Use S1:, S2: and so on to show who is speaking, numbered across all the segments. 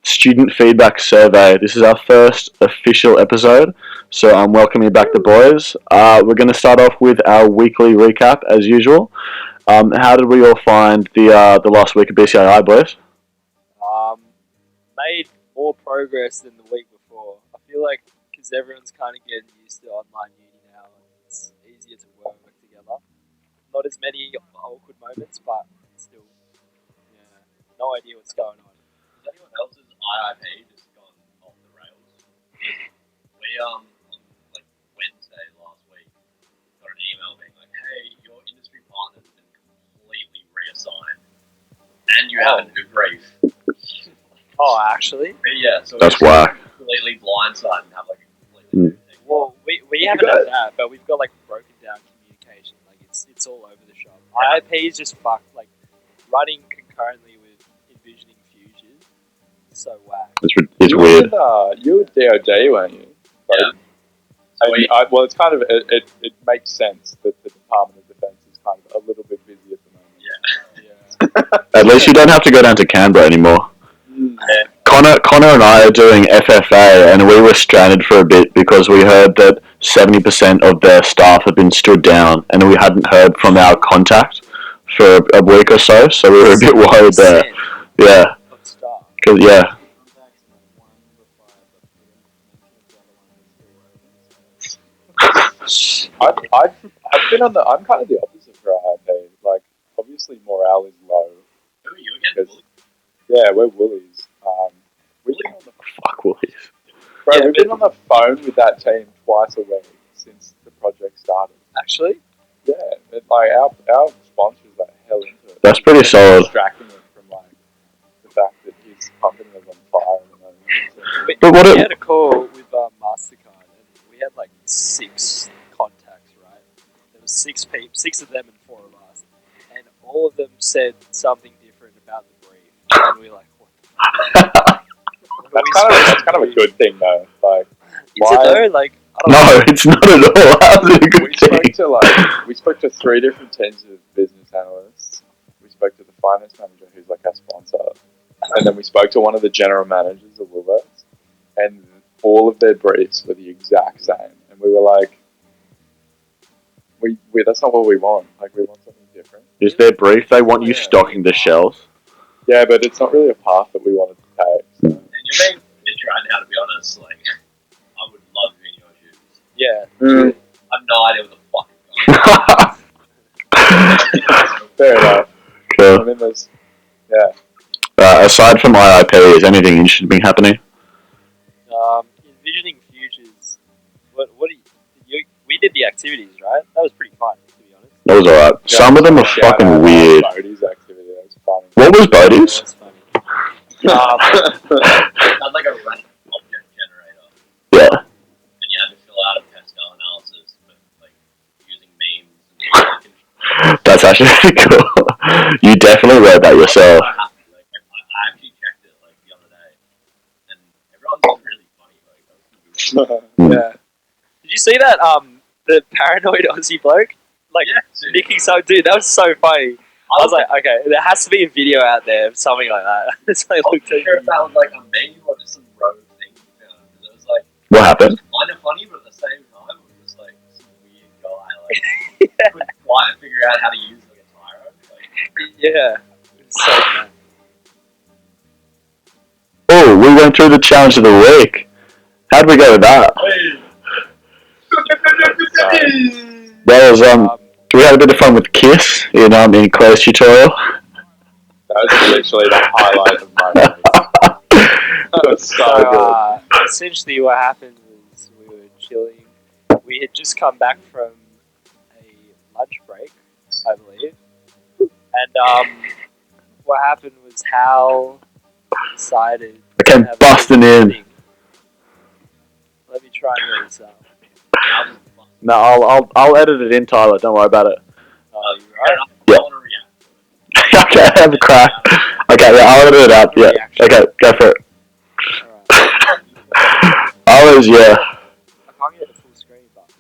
S1: student feedback survey. This is our first official episode, so I'm welcoming back the boys. We're going to start off with our weekly recap as usual. How did we all find the last week of BCII, boys?
S2: Made more progress than the week before. I feel like because everyone's kind of getting used to online uni now, it's easier to work together. Not as many awkward moments, but still, yeah, no idea what's going on.
S3: Has anyone else's IIP just gone off the rails? We on like Wednesday last week got an email being like, "Hey, your industry partner's been completely reassigned, and you haven't debriefed."
S2: Oh, actually?
S3: But yeah, so
S1: That's whack.
S3: Completely blindsided and have like a completely new thing.
S2: Well, we haven't had that, but we've got like broken down communication. Like it's all over the shop. IIP is just fucked. Like running concurrently with Envisioning Futures, so whack.
S1: It's weird.
S4: You were DOD, weren't you?
S3: Yeah. So
S4: well, it's kind of it makes sense that the Department of Defence is kind of a little bit busy at the moment.
S2: Yeah.
S1: At least you don't have to go down to Canberra anymore.
S3: Yeah.
S1: Connor and I are doing FFA, and we were stranded for a bit because we heard that 70% of their staff had been stood down, and we hadn't heard from our contact for a week or so. So we were a bit worried there. Yeah, because
S4: I've been on the. I'm kind of the opposite for IIP. Like, obviously, morale is low.
S3: who are you again?
S4: Because- Yeah, we're Woolies. We've been on the
S1: fuck Woolies.
S4: Bro,
S2: Yeah,
S4: we've been on the phone with that team twice a week since the project started.
S2: Actually,
S4: Yeah, like our sponsors are hell into it.
S1: That's pretty solid.
S4: Distracting him from like the fact that his company was on fire at the moment.
S2: we,
S1: But what
S2: we
S1: it-
S2: had a call with Mastercard, and we had like 6 contacts. Right, there was 6 people, 6 of them and 4 of us, and all of them said something different about the brief, and we were like, what the fuck?
S4: That's kind of a good thing though. Like,
S2: Is it though? Like, I don't
S1: No, it's not at all. How's it a good thing?
S4: we spoke to 3 different teams of business analysts. We spoke to the finance manager, who's like our sponsor, and then we spoke to one of the general managers of Woolworths, and all of their briefs were the exact same. And we were like, "We that's not what we want. Like, we want something different."
S1: Is their brief? They want you stocking the shelves.
S4: Yeah, but it's not really a path that we wanted to take. So.
S3: And you're being a bitch right now, to be honest. Like, I would love to be in your shoes.
S2: Yeah.
S3: I have no idea what the fuck is going on.
S4: Fair enough.
S1: Cool.
S4: I mean,
S1: Aside from IIP, is anything interesting been happening?
S2: Envisioning Futures. What do you? We did the activities, right? That was pretty fun, to be honest.
S1: That was alright. Some of them are fucking weird.
S4: Bodie's activity, that was funny.
S1: What was Bodie's?
S2: That was funny.
S3: That's like a random object generator.
S1: Yeah.
S3: And you had to fill out a Pascal analysis, but like using memes. And
S1: That's actually pretty cool. You definitely wrote that yourself.
S3: I actually checked it like the other day, and everyone's really funny. Like, that was
S4: Yeah.
S2: Did you see that? The paranoid Aussie bloke, like nicking some dude. That was so funny. I was like, okay, there has to be a video out there of something like that. So I
S3: I
S2: looked
S3: wasn't sure if that was like a meme or just some rogue thing. Because it was like
S1: What happened?
S3: kind of funny, but at the same time, it was just like some weird guy like couldn't quite figure out how to use like a tyro. Like,
S2: yeah, it's so fun.
S1: Oh, we went through the challenge of the week. How'd we go with that? That was we had a bit of fun with Kiss in Claire's tutorial.
S4: That was literally the highlight of my life. That was so good.
S2: Essentially, what happened was we were chilling. We had just come back from a lunch break, I believe, and what happened was Hal decided.
S1: I came
S2: to have a
S1: busting in.
S2: thing. Let me try and get this up.
S1: No, I'll edit it in, Tyler. Don't worry about it.
S2: Oh, you right?
S1: Yeah.
S3: I want to react.
S1: Okay, have a crack. Okay, yeah, I'll edit it up. Yeah. Okay, go for it.
S2: Alright.
S1: I was, yeah.
S2: I can't get the full screen, but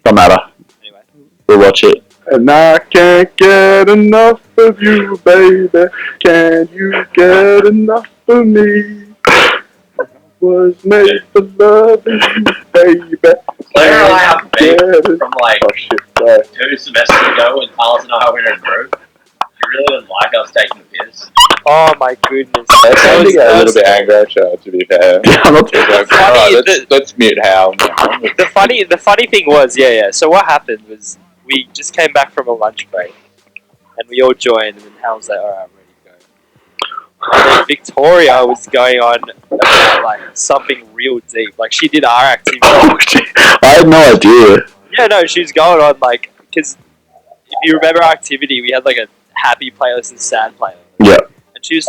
S1: Don't matter.
S2: anyway.
S1: We'll watch it. And I can't get enough of you, baby. Can you get enough of me? was made for loving you, baby.
S3: Claire and I have beef
S1: Get
S3: from like
S1: Oh shit, sorry.
S3: 2 semesters ago when Carlos and I were in a group. She really didn't like us taking the piss.
S2: Oh my goodness.
S4: That sounded
S2: was-
S4: a
S2: that
S4: little
S2: was-
S4: bit angry at you, to be fair.
S1: I'm not
S4: It was like,
S2: Funny,
S4: alright, let's mute Hal now.
S2: The funny thing was, yeah. So what happened was we just came back from a lunch break, and we all joined, and then Hal was like, "All right, I'm ready to go." And then Victoria was going on about like something real deep. Like she did our activity.
S1: Oh shit. I had no idea.
S2: Yeah, no, she was going on like because if you remember our activity, we had like a happy playlist and sad playlist.
S1: Yeah.
S2: And she was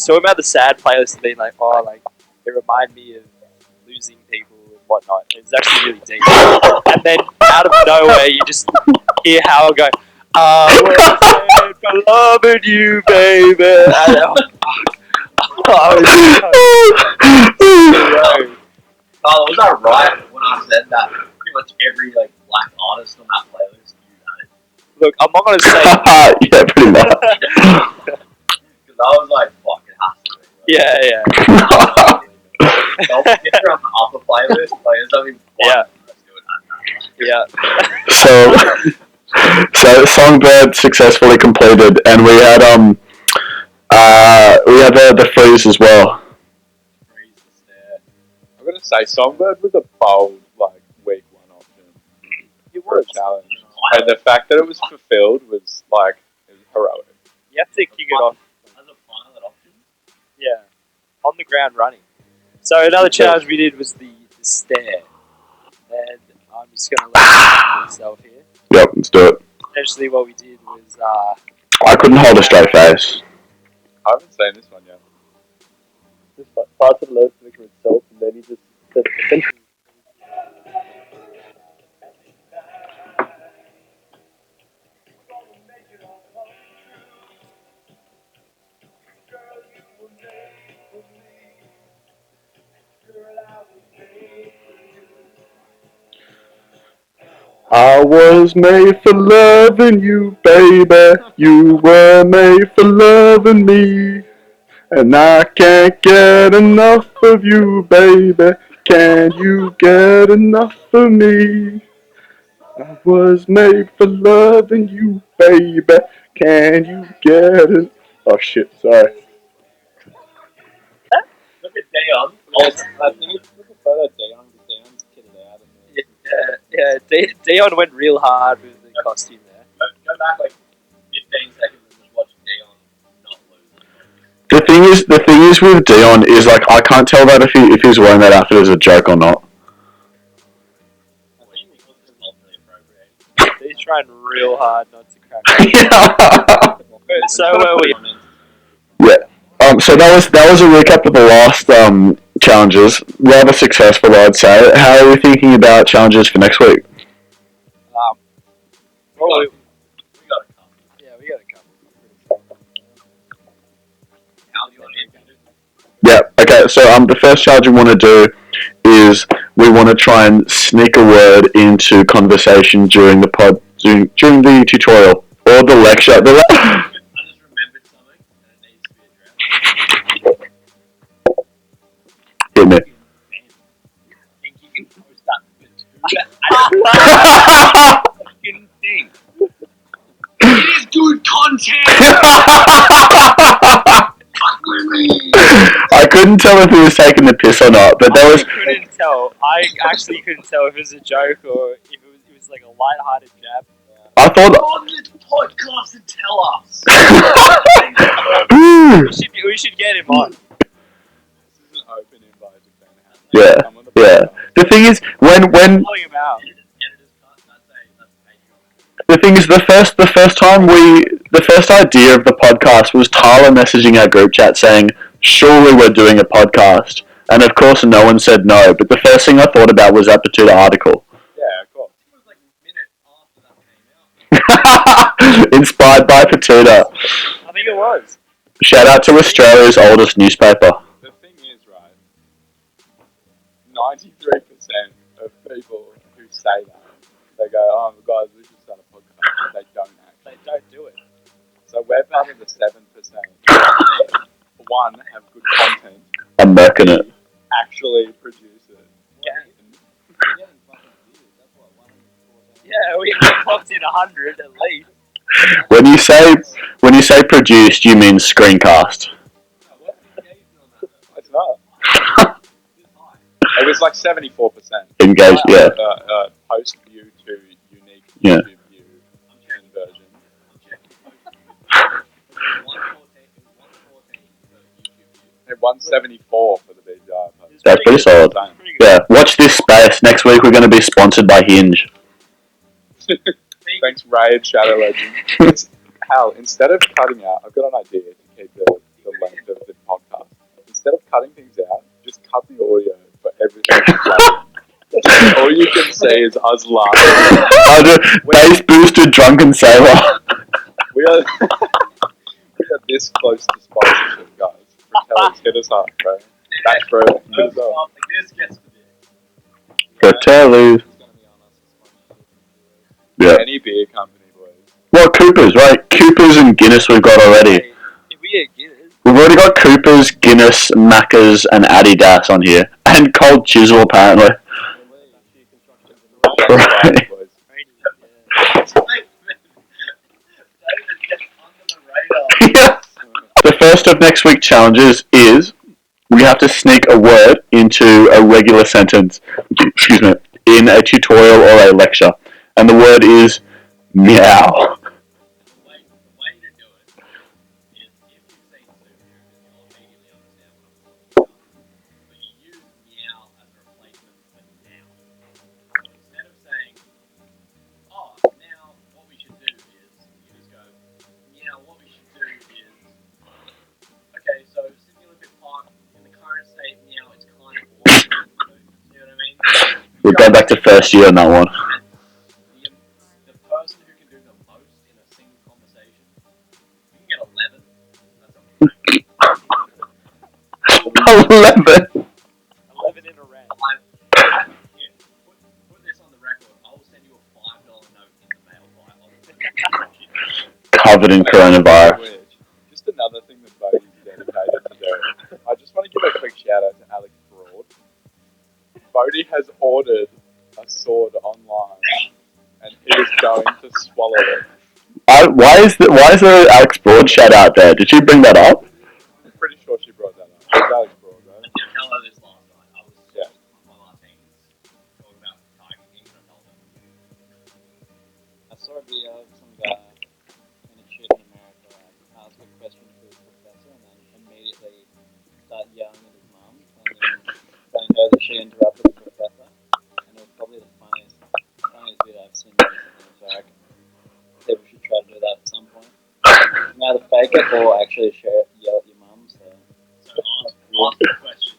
S2: talking about the sad playlist and being like, "Oh, like it reminded me of losing people and whatnot." It was actually really deep. And then out of nowhere, you just hear Howard go, "I was made for loving you, baby." And, oh, fuck. Oh,
S3: Oh, was I right when I said that? Pretty much every like black artist on that playlist knew that.
S2: look, I'm not gonna say.
S1: Yeah, pretty much.
S3: Because I was like, fuck, it has to be.
S2: Yeah.
S3: Don't get her on the upper playlist, like there's only one.
S2: Yeah.
S3: Let's do it.
S2: Yeah.
S1: So Songbird successfully completed, and we had the freeze as well.
S3: Freeze the stare.
S4: I'm gonna say Songbird was a bold, like, week 1 option
S2: It
S4: for a challenge. And the fact that it was fulfilled was, like, it was heroic.
S2: You have to kick it off.
S3: As a final option.
S2: Yeah. On the ground running. So another challenge we did was the stare. And I'm just going to let you myself here.
S1: Yep, let's do it.
S2: Essentially what we did was...
S1: I couldn't hold a straight face.
S4: I haven't seen this one yet.
S5: Just like parts of the loaf making itself, and then he just essentially.
S1: I was made for loving you, baby. You were made for loving me. And I can't get enough of you, baby. Can you get enough of me? I was made for loving you, baby. Can you get it? Oh shit, sorry.
S3: Look at Dion.
S5: I think it's with the photo Dion, because Dion's kitted out.
S2: Dion went real hard with the costume there.
S3: Go back like 15 seconds and just watch Dion not lose.
S1: The thing is with Dion is like I can't tell that if he's wearing that outfit as a joke or not.
S2: He's trying real hard not to crack. So where were we?
S1: So that was a recap of the last challenges. Rather successful, I'd say. How are we thinking about challenges for next week?
S2: Well,
S3: We got a couple.
S2: yeah, we got a couple.
S3: How do you want to do it?
S1: Yeah. Okay. So the first challenge we want to do is we want to try and sneak a word into conversation during the during the tutorial or the lecture.
S3: I just remembered something and it needs to be addressed.
S1: Hit me.
S3: Think you can post that fucking thing. It is good content. Fuck with me.
S1: I couldn't tell if he was taking the piss or not, but that was.
S2: Couldn't tell. I actually couldn't tell if it was a joke or if it was like a light-hearted jab.
S1: I thought.
S3: On this podcast and tell us.
S2: We should get him on.
S4: This is an open invite to Ben Ham.
S1: Yeah,
S4: Come on the
S1: yeah.
S4: podcast.
S1: The thing is, when
S2: Calling him out.
S3: Editors cut. That's Patreon.
S1: the thing is, the first idea of the podcast was Tyler messaging our group chat saying, "Surely we're doing a podcast," and of course, no one said no. But the first thing I thought about was that Batuta article.
S4: Yeah, of course.
S3: It was like a minute after that came out.
S1: Inspired by Batuta.
S2: I think it was.
S1: Shout out to Australia's oldest newspaper.
S4: The thing is, right, 93% of people who say that, they go, oh, guys, we should start a podcast. They don't actually.
S2: They don't do it.
S4: So we're part of the 7%. One, have good content.
S1: I'm murking it.
S4: actually produce it.
S2: Yeah, we clocked in 100 at least.
S1: When you say produced, you mean screencast.
S4: It's not. It was like 74%.
S1: Engaged, yeah.
S4: Post view to unique
S1: Yeah.
S4: YouTube view conversion. It 174 for the BGI post.
S1: That's pretty solid. Yeah, watch this space. Next week we're going to be sponsored by Hinge.
S4: Thanks, Raid Shadow Legend. Hal, instead of cutting out, I've got an idea to keep the length of the podcast. Instead of cutting things out, just cut the audio for everything. All you can say is us laughing.
S1: Bass boosted drunken sailor.
S4: We are this close to sponsorship, guys. Fratellis, hit us up, bro. That's bro. Hit us up.
S1: Fratellis. Yeah.
S4: Any beer company, boys.
S1: Well, Coopers, right? Coopers and Guinness we've got already.
S2: If we get Guinness.
S1: We've already got Coopers, Guinness, Macca's, and Adidas on here. And Cold Chisel, apparently. Right.
S4: Boys.
S1: Yeah. The first of next week's challenges is we have to sneak a word into a regular sentence, excuse me, in a tutorial or a lecture. And the word is meow.
S3: The way to do it is if you've seen superheroes, you'll immediately understand what I'm talking about. But you use meow as a replacement for now. So instead of saying, oh, now what we should do is, you just go, meow, what we should do is, okay, so Sydney Olympic Park, in the current state, meow, it's kind of awesome. You know what I mean?
S1: We'll go back to first year on that one.
S3: The person who can do the most in a single conversation, you can get 11. That's
S1: 11.
S2: 11 in a round.
S3: Yeah, put this on the record. I will send you a $5 note in the mail by
S1: Covered in coronavirus.
S4: Just another thing that Bodie's dedicated to do. I just want to give a quick shout out to Alex Broad. Bodie has ordered a sword online, and he is going to swallow it.
S1: Why is there Alex Broad shout out there? Did you bring that up?
S4: I'm pretty sure she brought that up. It's Alex Broad, right?
S3: I did tell her this last night. I was on my teams talking about Tiger King, and I told her.
S6: I saw a video of some guy in a shit in America ask a question to his professor and then immediately start yelling at his mum and then don't know that she interrupted the professor. And it was probably the funniest video I've seen recently. So I reckon people should try to do that at some point. Either fake it or actually yell at your mum. So
S3: Ask the question,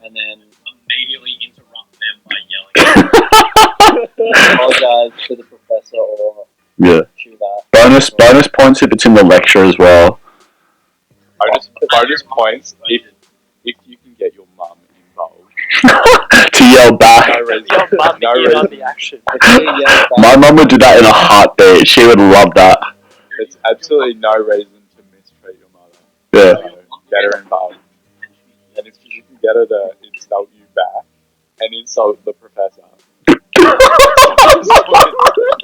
S6: and then
S3: immediately interrupt them by yelling.
S6: apologize to the professor or
S1: Yeah.
S6: chew that.
S1: Bonus points if it's in the lecture as well.
S4: Bonus points if you can get your mum involved.
S1: To yell back.
S4: No reason.
S2: Your mum
S4: No
S2: to get on
S4: reason.
S2: the action.
S1: My mum would do that in a heartbeat. She would love that.
S4: There's absolutely no reason to mistreat your mother.
S1: Yeah.
S4: So get her involved. And if you can get her to insult you back and insult the professor,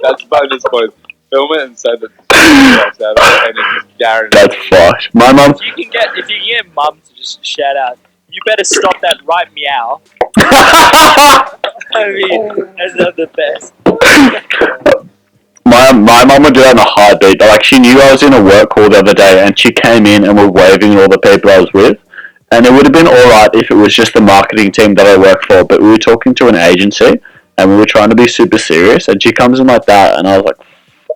S4: that's bonus points. Film it and send it to and it's guaranteed.
S1: That's fucked. My mum.
S2: If you can get mum to just shout out, you better stop that right meow. I mean, that's not the best.
S1: My mum would do that in a heartbeat. Like, she knew I was in a work call the other day, and she came in and was waving at all the people I was with. And it would have been alright if it was just the marketing team that I work for, but we were talking to an agency, and we were trying to be super serious, and she comes in like that, and I was like,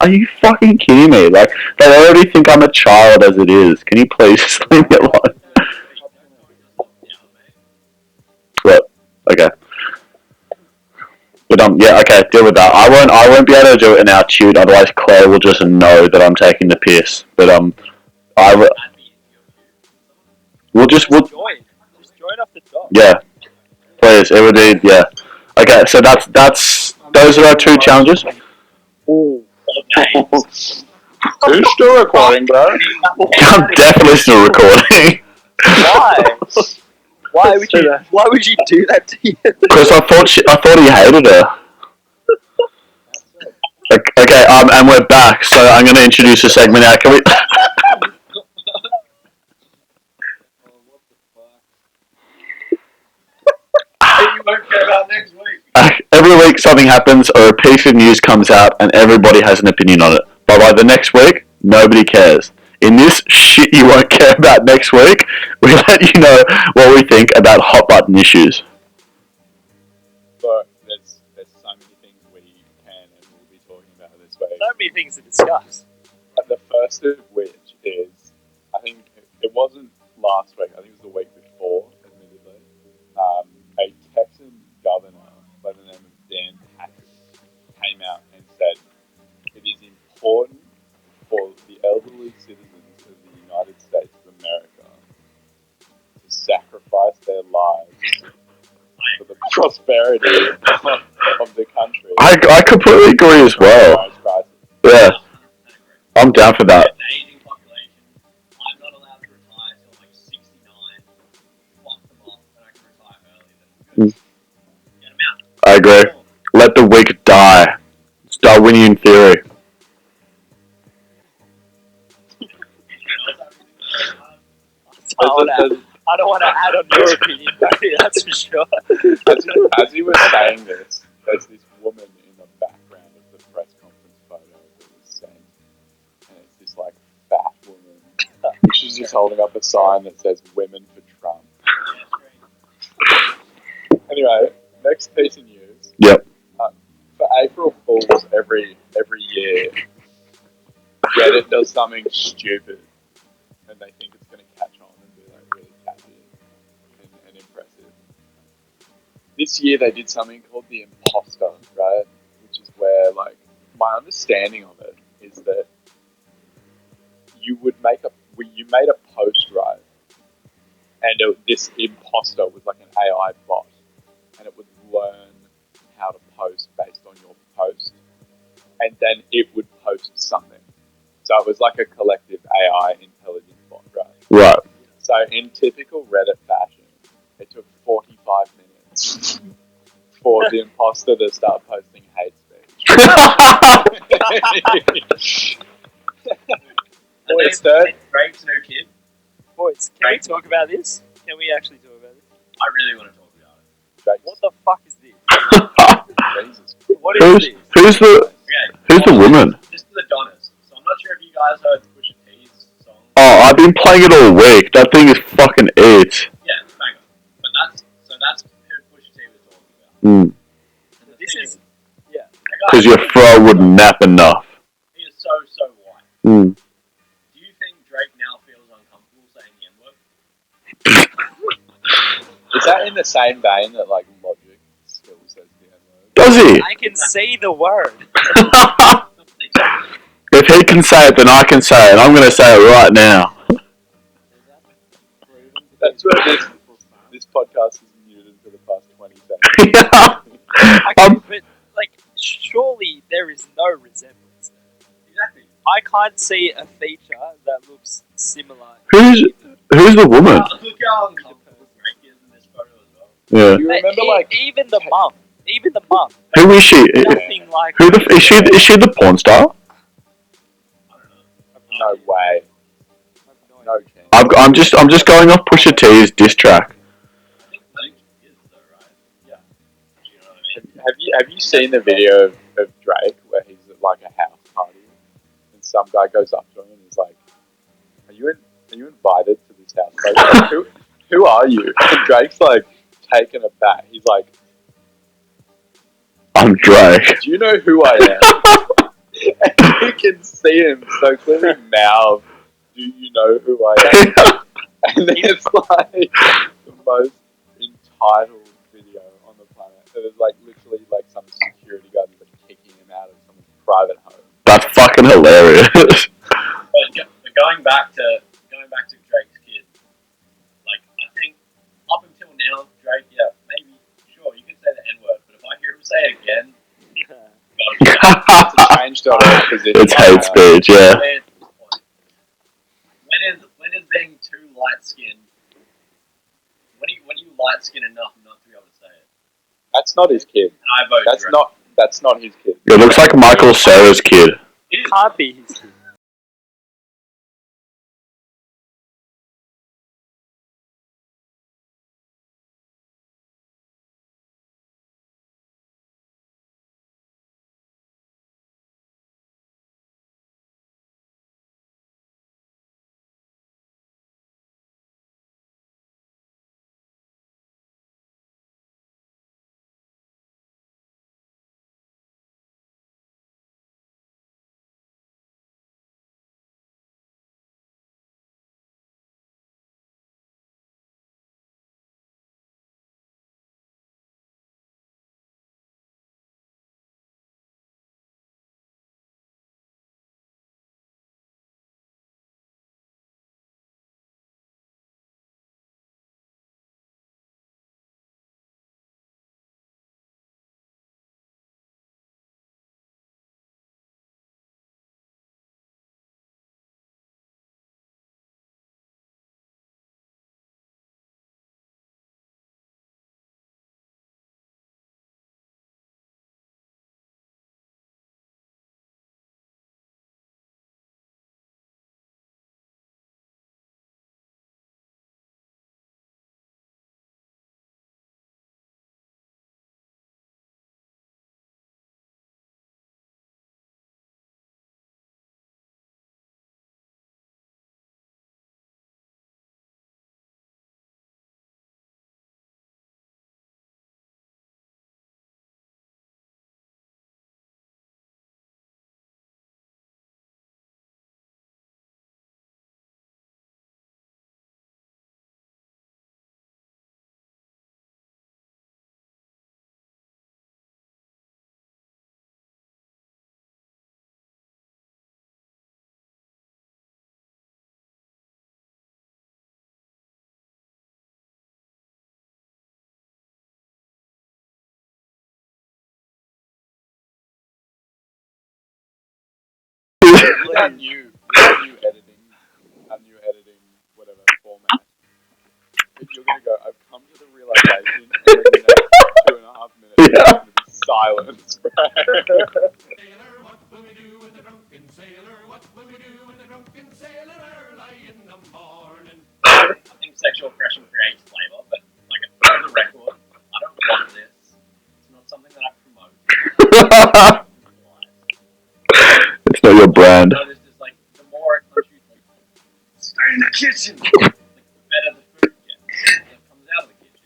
S1: are you fucking kidding me? Like, they already think I'm a child as it is. Can you please just leave me alone? But, okay. But yeah, okay, deal with that. I won't be able to do it in our tune, otherwise Claire will just know that I'm taking the piss. But we'll
S2: Just join off the top.
S1: yeah, please. It would be Okay, so those are our two challenges.
S4: Who's still recording, bro?
S1: I'm definitely still recording.
S2: Why? Why would you do that to you?
S1: Because I thought he hated her. Okay, and we're back. So I'm going to introduce a segment now. Can we?
S6: Oh, what the fuck?
S3: You won't care about next week.
S1: Every week something happens or a piece of news comes out and everybody has an opinion on it. But by the next week, nobody cares. In this shit you won't care about next week, we let you know what we think about hot button issues.
S4: But there's so many things we can and will be talking about this week.
S2: So many things to discuss.
S4: And the first of which is, I think it wasn't last week, I think it was the week before, admittedly, a Texan governor by the name of Dan Patrick came out and said it is important for the elderly citizens of the United States of America to sacrifice their lives for the prosperity of the country.
S1: I completely agree as well. Yeah, I'm down for that.
S3: The aging population. I'm not allowed to retire till like 69. Fuck them off, and I can retire early. Then good. Get them out.
S1: I agree. Let the weak die. It's Darwinian theory.
S2: I don't want to add on your opinion, buddy, that's for sure.
S4: As he was saying this, there's this woman in the background of the press conference photo that was sent, and it's this like fat woman. She's just holding up a sign that says "Women for Trump." Anyway, next piece of news.
S1: Yep.
S4: For April Fools, every year, Reddit does something stupid, and they think it's going to catch on and be like really catchy and impressive. This year they did something called the imposter, right? Which is where, like, my understanding of it is that you made a post, right? And this imposter was like an AI bot, and it would learn how to post based on your post, and then it would post something. So it was like a collective AI intelligence bot, right?
S1: Right.
S4: So in typical Reddit fashion, it took 45 minutes for the imposter to start posting hate speech.
S3: Boys, Drake's new kid.
S2: Boys, can we talk about this? Can we actually talk about this?
S3: I really want to talk about it.
S2: What the fuck is this?
S4: Jesus.
S2: What is this?
S1: Who's the woman?
S3: This is the Adonis. So I'm not sure if you guys heard Pusha T's song.
S1: Oh, I've been playing it all week. That thing is fucking it.
S3: Yeah, bang on. But that's who Pusha T was talking about.
S1: Mm.
S2: This is, yeah.
S1: Because your fro wouldn't nap enough.
S3: He is so white.
S1: Mm.
S3: Do you think Drake now feels uncomfortable saying the N-word?
S4: Is that in the same vein that like Logic still says the N-word?
S1: Does he?
S2: I can say the word.
S1: If he can say it, then I can say it. I'm going to say it right now.
S4: That's where this podcast is muted for the past 20 seconds.
S2: But, like, surely there is no resemblance.
S3: Exactly.
S2: I can't see a feature that looks similar.
S1: Who's the woman?
S3: Look how uncomfortable Drake is in this photo as well.
S1: Yeah.
S4: You remember like
S2: Even the mum.
S1: Who is she?
S2: Nothing like.
S1: Is she the porn star?
S3: I don't know.
S4: no way, no chance.
S1: I'm just going off Pusha T's diss track.
S3: I think she is though, right? Yeah. You know what I mean?
S4: Have you seen the video of Drake where he's at like a house party and some guy goes up to him and he's like, "Are you invited to this house party? Like, who are you?" And Drake's like taken aback. He's like,
S1: I'm Drake.
S4: "Do you know who I am?" And you can see him so clearly mouth, "Do you know who I am?" And then it's like the most entitled video on the planet. It is like literally like some security guard is like kicking him out of someone's private home.
S1: That's fucking hilarious.
S3: But going back to Drake's kid, like I think up until now, Drake, yeah, maybe sure you can say the N-word, but if I hear him say it again,
S4: It's a change.org position.
S1: It's hate speech, yeah.
S3: When is being too light skinned? When are you light skinned enough not to be able to say it.
S4: That's not his kid.
S3: And I vote
S4: That's not his kid.
S1: It looks like Michael Cera's kid.
S2: It can't be his kid.
S4: With our new editing, whatever format, you're gonna go. I've come to the realization in the next 2.5 minutes.
S1: Yeah.
S4: It's gonna be silence, bro.
S7: Sailor, what will we do with the drunken sailor? What will we do with the drunken sailor early in the morning?
S3: I think sexual oppression creates flavour, but like for the record, I don't want this. It's not something that I promote.
S1: It's not your brand.
S3: I noticed is like the more I push you like stay in the kitchen, like the better the food gets that comes out of the kitchen.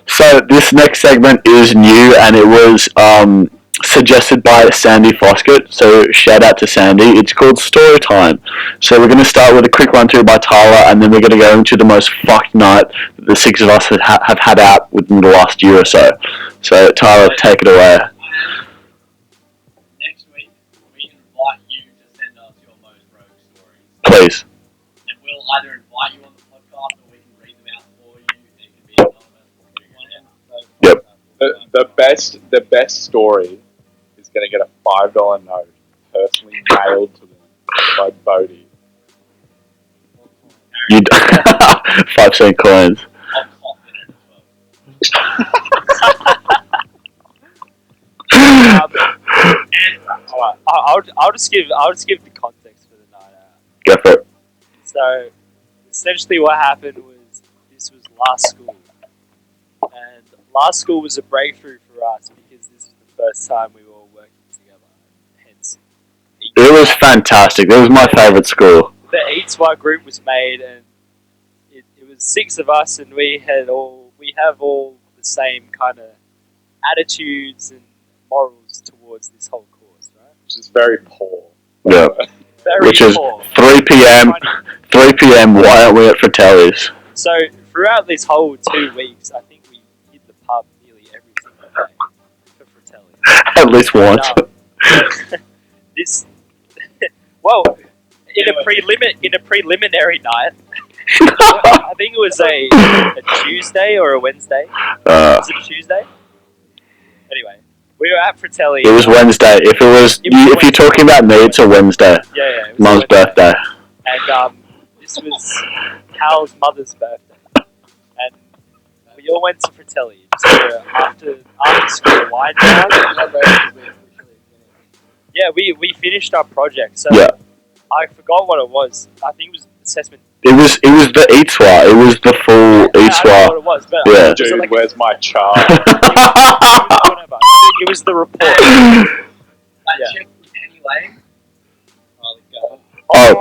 S1: So this next segment is new, and it was suggested by Sandy Foskett. So shout out to Sandy. It's called Story Time. So we're going to start with a quick run through by Tyler, and then we're going to go into the most fucked night that the six of us have had out within the last year or so. So Tyler, take it away.
S3: Next week, we invite you to send us your most rogue stories.
S1: Please.
S3: And we'll either invite you on the podcast or we can read them out for you. It can be anonymous.
S1: Yep.
S4: The best story is gonna get a $5 note personally mailed to them by Bodie.
S1: You 5-cent coins.
S3: I'll pop in it as well.
S2: And I'll just give the context for the night out.
S1: Go for it.
S2: So essentially, what happened was this was last school, and last school was a breakthrough for us because this was the first time we were all working together. Hence,
S1: It was fantastic. It was my favourite school.
S2: the Eat Smart group was made, and it was 6 of us, and we have all the same kind of attitudes and morals towards this whole course, right?
S4: Which is very poor.
S1: Yeah.
S2: Very
S1: Which is
S2: poor.
S1: 3 p.m. 3 p.m. Why aren't we at Fratelli's?
S2: So throughout this whole 2 weeks, I think we hit the pub nearly every single day for Fratelli.
S1: At least once.
S2: This, well, in a preliminary night, I think it was a Tuesday or a Wednesday. Was it a Tuesday? Anyway, We were at Fratelli.
S1: It was Wednesday. If you're talking about me, it's a Wednesday.
S2: Yeah. It was
S1: Mum's birthday.
S2: And this was Hal's mother's birthday. And we all went to Fratelli just for after school wine down. Yeah, we finished our project. So
S1: Yeah.
S2: I forgot what it was. I think it was assessment.
S1: It was the Eats-Wa. It was the full
S2: I don't know
S1: Eats-Wa.
S2: what it was, but
S1: Yeah.
S2: was
S4: Dude,
S2: it like
S4: where's my chart?
S2: whatever. It was the report.
S3: That
S2: Yeah.
S3: chick from Penny Lane.
S6: Oh, the guy.
S1: Oh,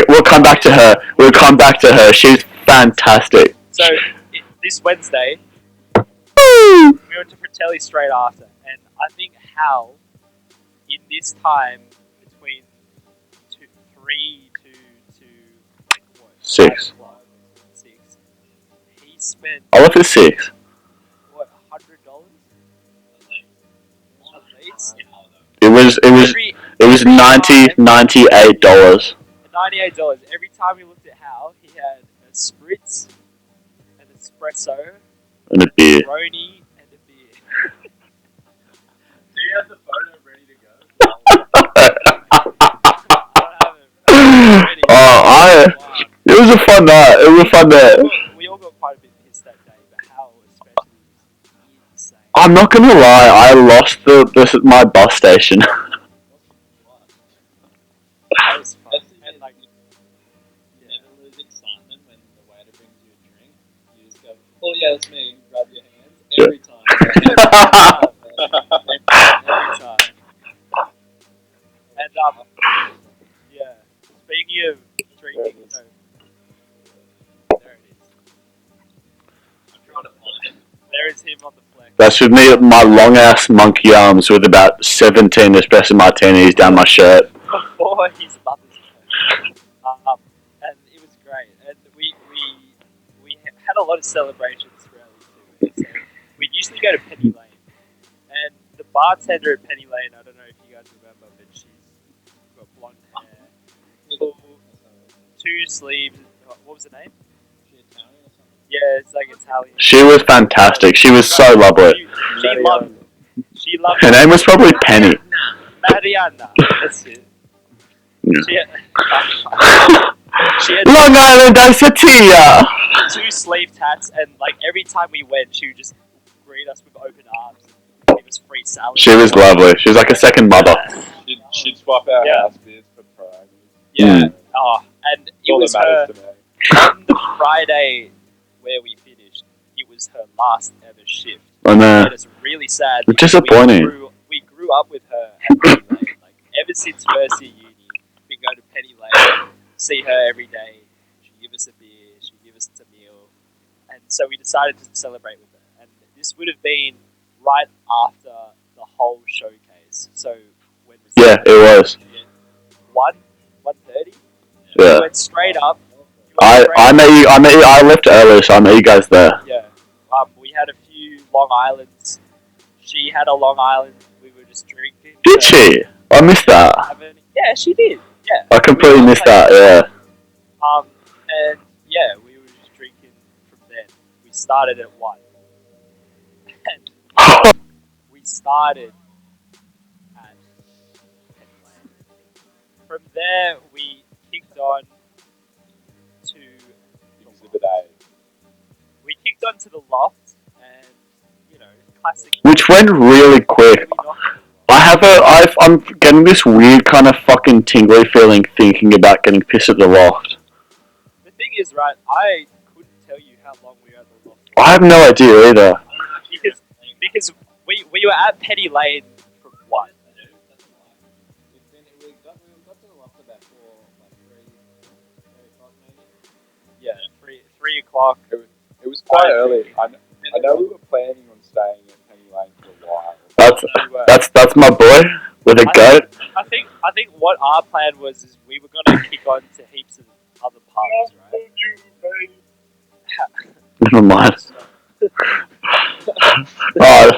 S1: we'll come back to her. We'll come back to her. She's fantastic.
S2: So this Wednesday, we went to Fratelli straight after, and I think Hal, in this time between 3 to what?
S1: 6.
S2: 5 o'clock, 6, he spent
S1: I left at 6.
S2: what, $100 at least.
S1: It was $98.
S2: $98. Every time we looked at Hal, he had a spritz, an espresso,
S1: And a beer.
S2: Roni, and a beer.
S3: Do you have the photo ready to go?
S1: It was a fun night. It was a fun night.
S2: We all got quite a bit pissed that day, but Hal especially was insane.
S1: I'm not gonna lie. I lost my bus station.
S2: That was fun. And like,
S6: You never lose excitement when the waiter brings you a drink. You just go, oh yeah, it's me. Grab your hands every time.
S2: every time. And yeah. Speaking of drinking, so there it is.
S3: I'm trying to find it.
S2: There is him on the flex.
S1: That's with me, my long ass monkey arms with about 17 espresso martinis down my shirt.
S2: Before his mother's birthday. And it was great. And we had a lot of celebrations throughout this too. So we'd usually go to Penny Lane. And the bartender at Penny Lane, I don't know if you guys remember, but she's got blonde hair, full, 2 sleeves. What was the name? Yeah, it's like Italian.
S1: She was fantastic. She was so lovely.
S2: She loved
S1: Her name was probably Penny.
S2: Mariana. That's it.
S1: Yeah.
S2: She had
S1: Long Island Isotia.
S2: 2 sleeve tats, and like every time we went, she would just greet us with open arms and give us free salad.
S1: She was lovely. She was like a second mother.
S4: She'd swap our
S2: Yeah.
S4: house beers for Pride.
S2: Yeah.
S1: Mm.
S2: Oh, and it
S4: All
S2: was
S4: that
S2: her
S4: matters to me.
S2: on the Friday where we finished. It was her last ever shift.
S1: I know.
S2: It was really sad.
S1: It's disappointing.
S2: We grew up with her at Penny Lane. Like ever since first year uni, we go to Penny Lane, see her every day. She'd give us a beer, she'd give us a meal, and so we decided to celebrate with her. And this would have been right after the whole showcase. So when was
S1: Yeah, it was.
S2: 1:30.
S1: Yeah.
S2: We went straight up.
S1: I met you. I left early, so I met you guys there.
S2: Yeah. We had a few Long Islands. She had a Long Island. We were just drinking.
S1: Did she? I missed that.
S2: Yeah, she did. Yeah.
S1: I completely
S2: We
S1: missed that. Yeah.
S2: And yeah, we were just drinking from then. We started at 1. And we started at Penny Lane. From there, we kicked on to
S4: Exhibit A.
S2: we kicked on to the Loft, and you know, classic.
S1: Which went really quick. I'm getting this weird kind of fucking tingly feeling thinking about getting pissed at the Loft.
S2: The thing is, right? I couldn't tell you how long we were at the Loft.
S1: I have no idea either.
S2: Because we were at Penny Lane from 1.
S6: We got to the loft about 4, like 3 o'clock maybe.
S2: Yeah, 3 o'clock.
S4: It was quite early. I know we were planning on staying at Penny Lane for a while.
S1: That's my boy with a goat.
S2: I think what our plan was is we were gonna kick on to heaps of other pubs, right?
S1: Never mind. Oh,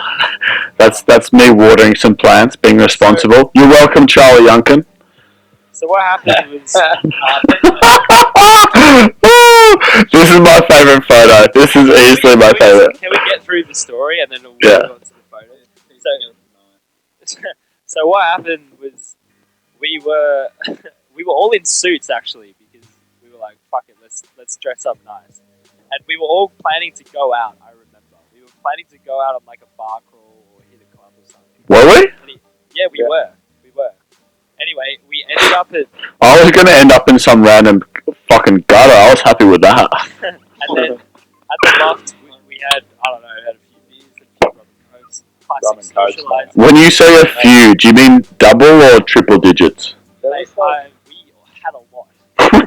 S1: that's me watering some plants, being responsible. You're welcome, Charlie Yunkin.
S2: So what happened was
S1: This is my favourite photo. This is easily my favourite.
S2: Can we get through the story and then we'll
S1: Yeah.
S2: move on to the photo? So So what happened was we were we were all in suits actually because we were like, fuck it, let's dress up nice, and we were all planning to go out. I remember we were planning to go out on like a bar crawl or hit a club or something.
S1: Were we?
S2: Yeah, we were. Anyway, we ended up at
S1: I was gonna end up in some random fucking gutter. I was happy with that.
S2: and then at the loft we had had a few beers and a few rum and cokes,
S4: Rum and
S2: classic
S4: cokes,
S2: socialising.
S1: When you say a few, do you mean double or triple digits?
S5: There
S2: Mate,
S5: was like,
S2: we had a lot. We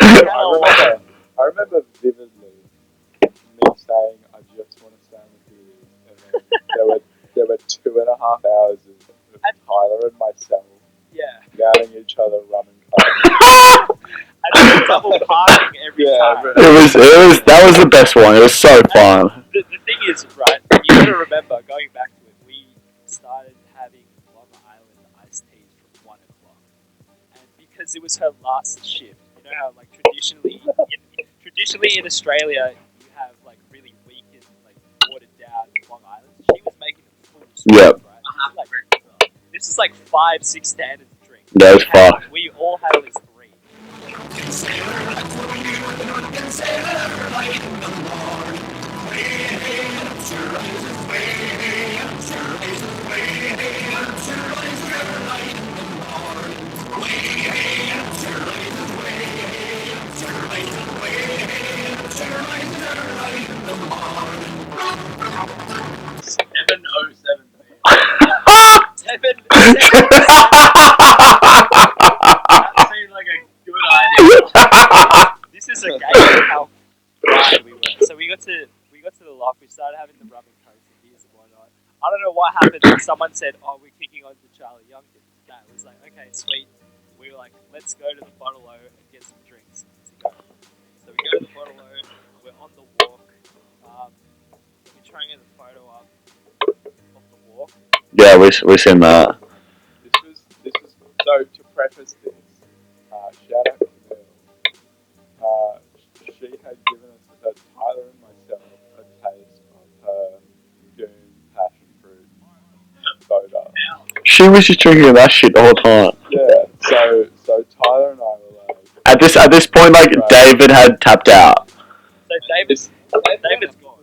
S2: had a lot.
S4: I remember vividly me saying I just want to stay on the beers, and then there were 2.5 hours of Tyler and myself
S2: Yeah.
S4: doubting each other rum and coke.
S2: And then double parking every time.
S1: That was the best one. It was so fun.
S2: The thing is, right, you gotta remember, going back to it, we started having Long Island iced teas from 1 o'clock. And because it was her last shift, you know how, like, traditionally in Australia, you have, like, really weak and, like, watered down Long Island. She was making them full sweet,
S1: Yep.
S2: right? This is like 5-6 standards of drink.
S1: Yeah, it was fucked.
S2: We all had at least 3. Seven.
S3: That seems like a good idea.
S2: This is a game of how fried we were. So we got to the loft. We started having the rum and cokes and beers and whatnot. I don't know what happened. Someone said, "Oh, we're kicking on to Charlie Youngkin." No, it was like, okay, sweet. We were like, let's go to the Bottle-O and get some drinks. So we go to the Bottle-O. We're on the walk. We're trying to get the photo up of the walk.
S1: Yeah, we seen that.
S4: This was so to preface this. Shout out to Mel. She had given us Tyler and myself a taste of her Goon passion fruit soda.
S1: She was just drinking that shit the whole time.
S4: Yeah. So Tyler and I were like,
S1: At this point, like, David had tapped out.
S2: So David's gone.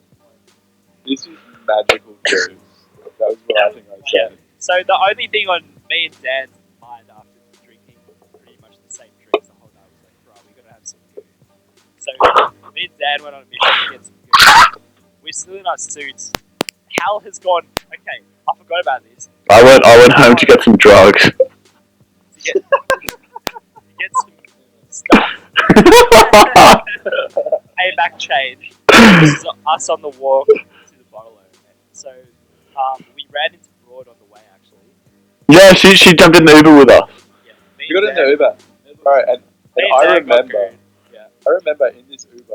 S4: this is magical juice. That was what I think I said.
S2: So the only thing on me and Dan's mind after drinking pretty much the same drinks the whole night was like, bro, we gotta have some good. So me and Dan went on a mission to get some good. We're still in our suits. Hal has gone. Okay, I forgot about this.
S1: I went home to get some drugs.
S2: To get some stuff. Pay back change. This is us on the walk to the Bottle-O. So we ran into Broad on the way actually.
S1: Yeah, she jumped in the Uber with us.
S2: Yeah,
S4: You got in the Uber. Right, and I remember. I remember in this Uber,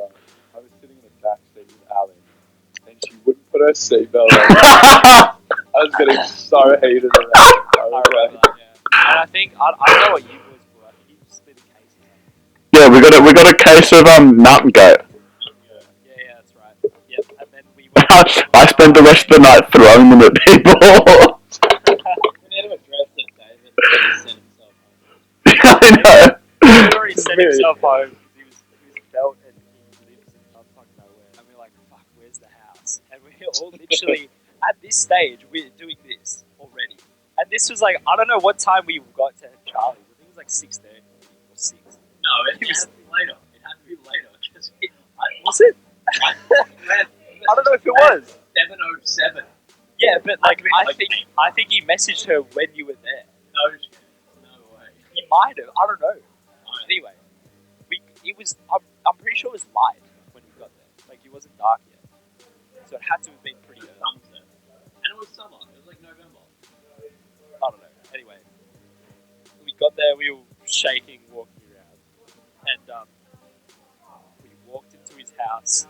S4: I was sitting in the back seat with Ali, and she wouldn't put her seatbelt on. I was getting so heated around it.
S2: I remember that, yeah. And I think I don't know what you boys bought. I think you just split a case or something.
S1: Yeah, we got a case of mountain goat.
S2: Yeah, that's right. Yep, and then we went.
S1: I spent the rest of the night throwing them at people.
S6: We need to address that David sent himself home.
S1: I know.
S2: He had already sent himself home. He was belt and he lives in fucking nowhere. And we're like, fuck, where's the house? And we're all literally at this stage. We're doing this already. And this was like, I don't know what time we got to Charlie. I think it was like 6:30 or 6.
S3: No, it had to be later. It had to be later.
S2: Was it? I don't know if it was.
S3: 7:07.
S2: Yeah, but like I think he messaged her when you were there.
S3: No chance. No way.
S2: He might have. I don't know. Anyway, I'm pretty sure it was light when we got there. Like it wasn't dark yet, so it had to have been pretty early.
S3: Sunset. And it was summer. It was like November.
S2: I don't know. Anyway, we got there. We were shaking, walking around, and we walked into his house,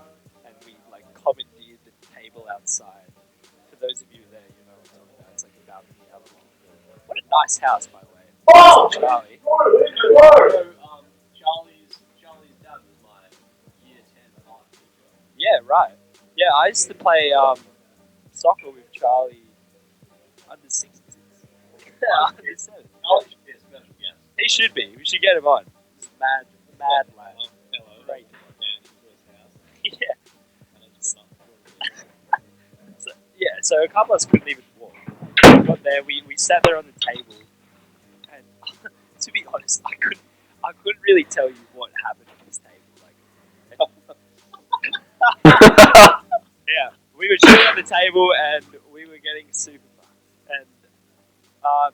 S2: and we like commandeered the table outside. For those of you there, you know what I'm talking about. It's like a balcony overlooking. What a nice house, by the way. Charlie.
S3: Charlie's dad was my year 10 art teacher.
S2: Yeah, right. Yeah, I used to play soccer with Charlie under 16s. Yeah, 100%.
S3: Carly should be a special guest.
S2: He should be. We should get him on. He's a mad lad.
S3: Hello.
S2: Great.
S3: Down into his house.
S2: Yeah.
S3: And it's been up for
S2: So a couple of us couldn't even walk. We got there. We sat there on the table, and to be honest, I couldn't really tell you what happened at this table. Yeah, we were chilling at the table and we were getting super fucked. And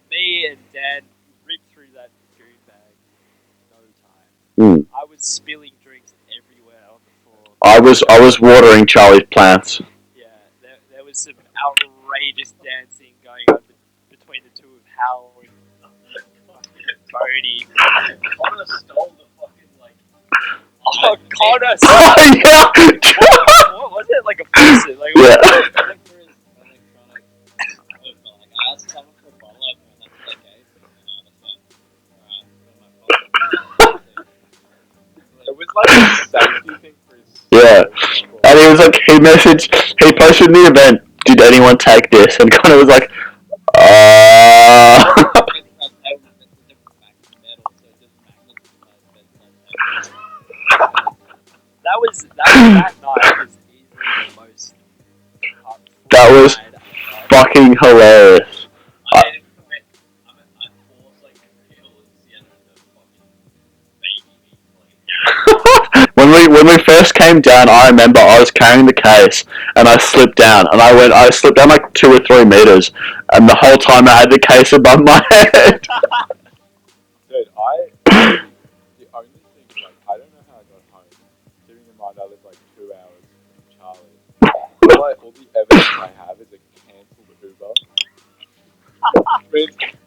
S2: me and Dan ripped through that goon bag in no time. I was spilling drinks everywhere on the floor.
S1: I was watering Charlie's plants.
S2: Yeah, there was some outrageous dancing going on between the two of Hal and Bodie.
S3: Connor stole the fucking, like...
S2: Oh, Connor!
S1: Yeah.
S2: What was it? Like a faucet? Like,
S1: Yeah.
S6: I looked for his electronic opener. Like, I asked someone for a bottle opener, and that's what they gave me. And I just went, alright, put in my pocket.
S4: It was like a safety thing for his.
S1: Yeah. And he was like, he posted in the event, did anyone take this? And Connor was like,
S2: that night was easily the most
S1: That was
S2: night
S1: fucking hilarious.
S3: I forced, like, Hill and Sienna to fucking baby me.
S1: When we first came down, I remember I was carrying the case and I slipped down and I slipped down like 2 or 3 meters and the whole time I had the case above my head.
S4: Dude, the only thing, like, I don't know how I got home. Keeping in mind I live like 2 hours from Charlie. All the evidence I have is a cancelled Uber.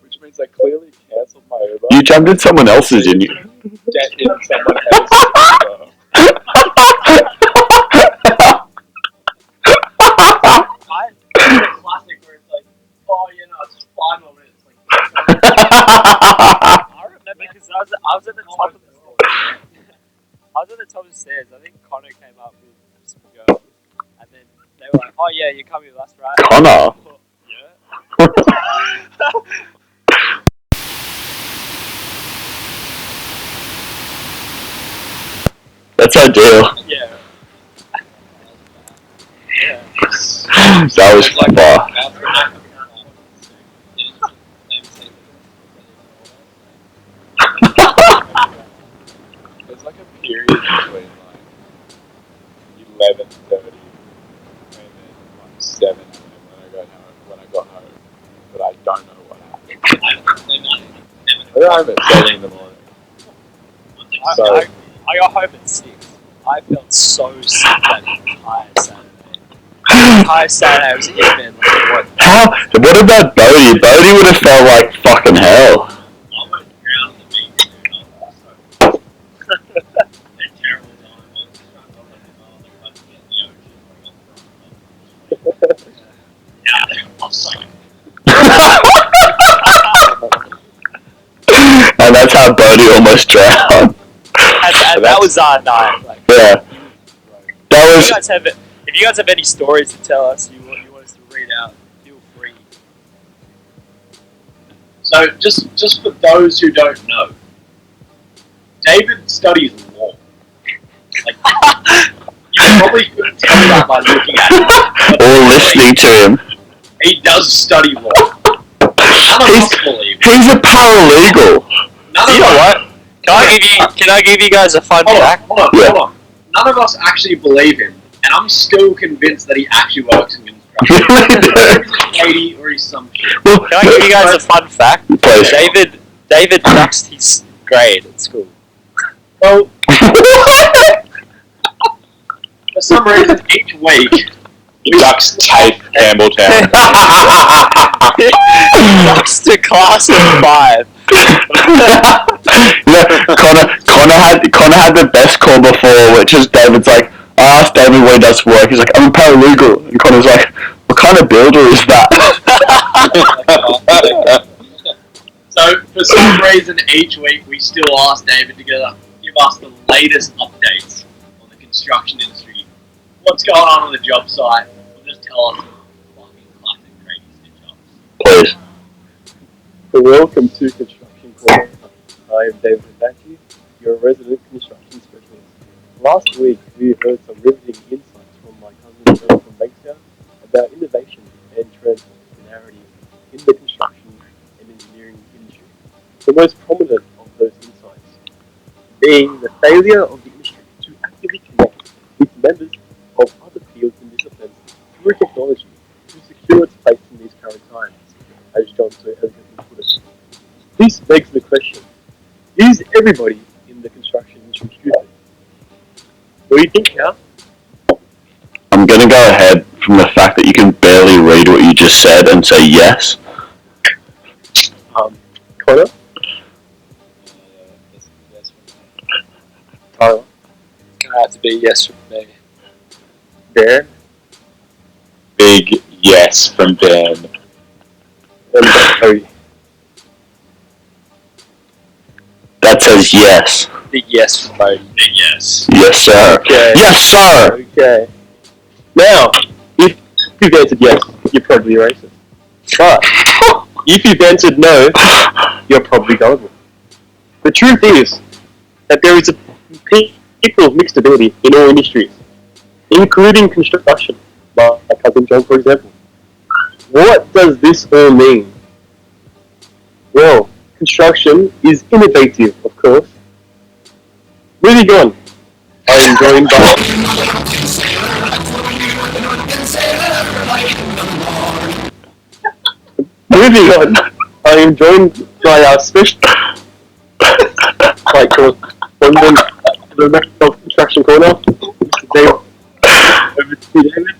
S4: Which means I clearly cancelled my Uber.
S1: You jumped in someone else's, didn't you?
S4: Get in someone else's Uber.
S3: Classic where it's like, oh, you know, it's 5 more minutes. Like,
S2: I remember because I was at the top of the stairs. I was at the top of the stairs. I think Connor came up with some girls, and then they were like, "Oh yeah, you're coming with us, right?"
S1: Connor?
S2: Yeah.
S1: That's ideal.
S2: Yeah. Yeah.
S1: That was far.
S4: There's like a period between like 11:30 and then like 7 a.m. when I got home, but I don't know what happened. I got home at 7 in the morning. So
S2: I got home at 6. I felt so sick that entire Saturday. The entire Saturday I was in bed like, what?
S1: What about Bodie? Bodie would have felt like fucking hell.
S3: I went around the beach, dude. I was so... They're terrible time. I was just trying to let them know, like, I was in the ocean, like, I was so...
S1: And that's how Bodie almost drowned.
S2: And that was our night. Like,
S1: Yeah. That was...
S2: if you guys have any stories to tell us, you want us to read out, feel free.
S3: So, just for those who don't know, David studies law. Like, you probably couldn't tell that by looking at him.
S1: Or listening to him.
S3: He does study law. None of us believe it.
S1: He's a paralegal.
S3: None of
S2: You know
S3: us,
S2: what? Can I give you guys a fun fact?
S3: Hold on. None of us actually believe him, and I'm still convinced that he actually works in construction. Either he's 80 or he's some shit.
S1: Well,
S2: Can I give you guys a fun fact?
S1: Please.
S2: David duxed his grade at school.
S3: Well, for some reason, each week,
S4: Ducks tape Campbelltown.
S2: Duxed to class of 5.
S1: Connor had the best call before, which is David's like, I asked David what he does for work. He's like, I'm a paralegal. And Connor's like, what kind of builder is that?
S3: So, for some reason, each week we still ask David to give us the latest updates on the construction industry. What's going on the job site? Or just tell us fucking classic crazy stitch ups.
S1: Please.
S5: Welcome to Construction Corner. I am David Batchy, your resident construction specialist. Last week, we heard some riveting insights from my cousin Joe from Bankstown about innovation and transdisciplinarity in the construction and engineering industry. The most prominent of those insights being the failure of the industry to actively connect with members of other fields and disciplines through technology to secure its place in these current times, as John so elegantly put it. This begs the question, is everybody in the construction industry stupid? What do you think, Meow?
S1: I'm going to go ahead from the fact that you can barely read what you just said and say yes.
S5: Connor?
S6: Yes for me.
S5: Tyler?
S2: Gonna have to be yes from me.
S5: Dan?
S4: Big yes from Dan.
S5: And Cody?
S1: That says yes.
S2: Big yes from Bodie.
S3: Big yes.
S1: Yes, sir.
S5: Okay.
S1: Yes, sir.
S5: Okay. Now, if you've answered yes, you're probably racist. But if you've answered no, you're probably gullible. The truth is that there is a people of mixed ability in all industries, including construction, like my cousin John, for example. What does this all mean? Well, construction is innovative, of course. Moving on, I am joined by... Moving on, I am joined by our special correspondent to the National Construction Corner, Mr. David. Over to you, David.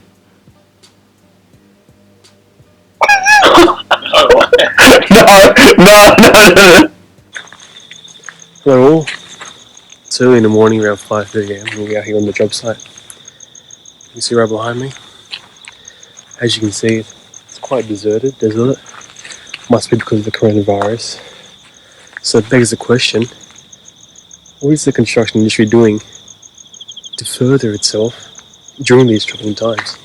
S1: No.
S8: Hello all. It's early in the morning, around 5:30 a.m. and we're out here on the job site. You can see right behind me. As you can see, it's quite deserted, desolate. Must be because of the coronavirus. So it begs the question, what is the construction industry doing to further itself during these troubling times?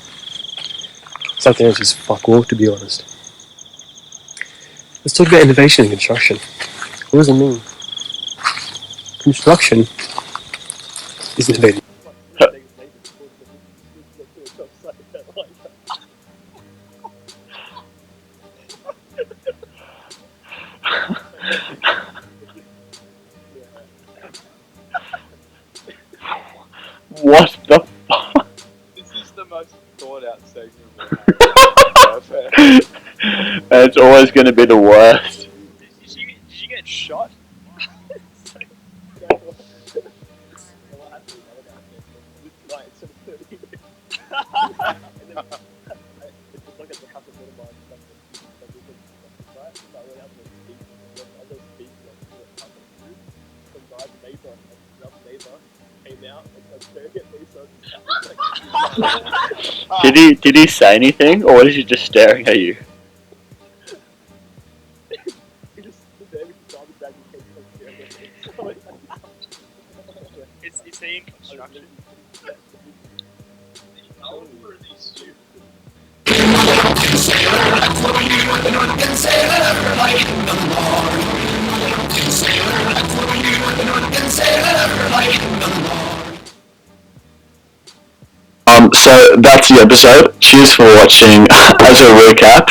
S8: Something else is fuck all, to be honest. Let's talk about innovation in construction. What does it mean? Construction is innovative.
S1: What the fuck?
S4: This is the most thought out segment we've had.
S1: It's always going to be the worst.
S2: Did you get shot?
S1: Did he say anything, or was he just staring at you?
S2: Is he in construction?
S3: How old were these students?
S1: So that's the episode. Cheers for watching. As a recap,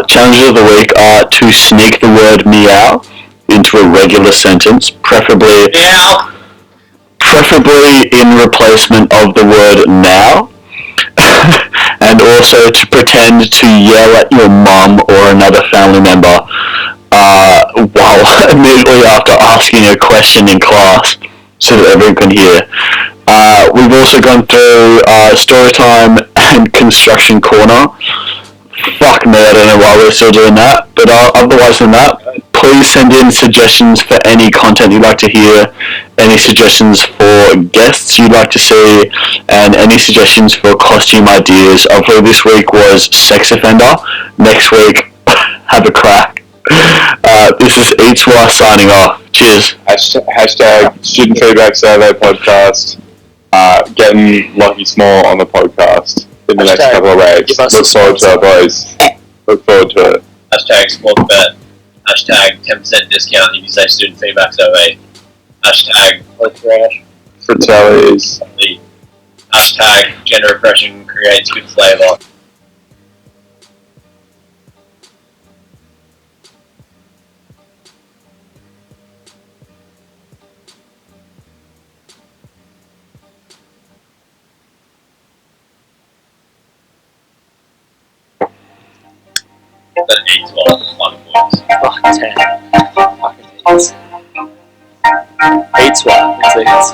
S1: challenges of the week are to sneak the word meow into a regular sentence, preferably in replacement of the word now, and also to pretend to yell at your mum or another family member while immediately after asking a question in class so that everyone can hear. We've also gone through story time and construction corner. Fuck me, I don't know why we're still doing that, but otherwise than that, please send in suggestions for any content you'd like to hear, any suggestions for guests you'd like to see, and any suggestions for costume ideas. Hopefully this week was sex offender, next week have a crack. This is Eatswa signing off. Cheers.
S4: Hashtag student feedback survey podcast. Getting Lucky Small on the podcast in the next couple of weeks. Look forward to it, boys. Look forward to it.
S3: Hashtag sports bet. Hashtag 10% discount if you say student feedback survey. Hashtag
S4: Fratellis.
S3: Hashtag gender oppression creates good flavour. That eats well for fun points.
S2: Oh, damn. Fucking eats. Eats what? It's eats.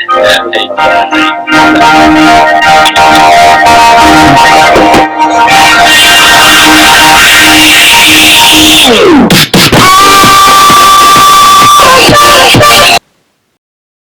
S3: Yeah, eats well.